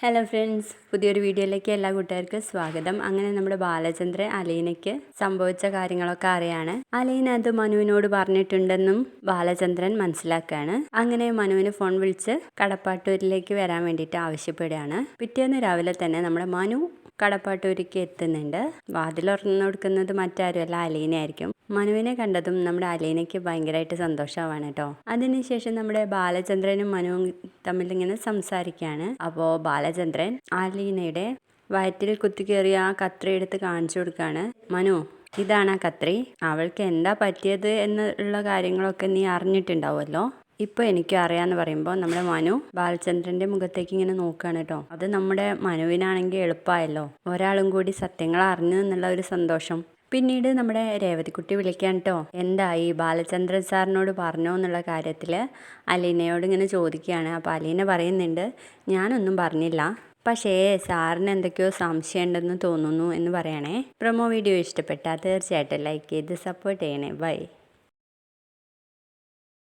Hello friends, പുതിയൊരു വീഡിയോയിലേക്ക് എല്ലാ കൂട്ടുകാർക്കും സ്വാഗതം. അങ്ങനെ നമ്മുടെ ബാലചന്ദ്രൻ അലീനയ്ക്ക് സംഭവിച്ച കാര്യങ്ങളൊക്കെ അറിയാണ്. അലീന അത് മനുവിനോട് പറഞ്ഞിട്ടുണ്ടെന്നും ബാലചന്ദ്രൻ മനസ്സിലാക്കുകയാണ്. അങ്ങനെ മനുവിന് ഫോൺ വിളിച്ച് കടപ്പാട്ടൂരിലേക്ക് വരാൻ വേണ്ടിയിട്ട് ആവശ്യപ്പെടുകയാണ്. പിറ്റേന്ന് രാവിലെ തന്നെ നമ്മുടെ മനു കടപ്പാട്ടൂരിക്ക് എത്തുന്നുണ്ട്. വാതിലുറന്നു കൊടുക്കുന്നത് മറ്റാരുമല്ല, അലീനയായിരിക്കും. മനുവിനെ കണ്ടതും നമ്മുടെ അലീനയ്ക്ക് ഭയങ്കരമായിട്ട് സന്തോഷമാവാണ് കേട്ടോ. അതിനുശേഷം നമ്മുടെ ബാലചന്ദ്രനും മനുവും തമ്മിൽ ഇങ്ങനെ സംസാരിക്കുകയാണ്. അപ്പോൾ ബാലചന്ദ്രൻ അലീനയുടെ വയറ്റിൽ കുത്തിക്കേറിയ ആ കത്രി എടുത്ത് കാണിച്ചു കൊടുക്കുകയാണ്. മനു, ഇതാണ് ആ കത്രി. അവൾക്ക് എന്താ പറ്റിയത് എന്നുള്ള കാര്യങ്ങളൊക്കെ നീ അറിഞ്ഞിട്ടുണ്ടാവുമല്ലോ. ഇപ്പോൾ എനിക്കും അറിയാമെന്ന് പറയുമ്പോൾ നമ്മുടെ മനു ബാലചന്ദ്രൻ്റെ മുഖത്തേക്ക് ഇങ്ങനെ നോക്കുകയാണ് കേട്ടോ. അത് നമ്മുടെ മനുവിനാണെങ്കിൽ എളുപ്പമായല്ലോ, ഒരാളും കൂടി സത്യങ്ങൾ അറിഞ്ഞു എന്നുള്ള ഒരു സന്തോഷം. പിന്നീട് നമ്മുടെ രേവതിക്കുട്ടി വിളിക്കാൻ കേട്ടോ. എന്തായി, ബാലചന്ദ്രൻ സാറിനോട് പറഞ്ഞോ എന്നുള്ള കാര്യത്തിൽ അലീനയോട് ഇങ്ങനെ ചോദിക്കുകയാണ്. അപ്പോൾ അലീന പറയുന്നുണ്ട്, ഞാനൊന്നും പറഞ്ഞില്ല, പക്ഷേ സാറിന് എന്തൊക്കെയോ സംശയം ഉണ്ടെന്ന് തോന്നുന്നു എന്ന് പറയണേ. പ്രൊമോ വീഡിയോ ഇഷ്ടപ്പെട്ടാൽ തീർച്ചയായിട്ടും ലൈക്ക് ചെയ്ത് സപ്പോർട്ട് ചെയ്യണേ. ബൈ.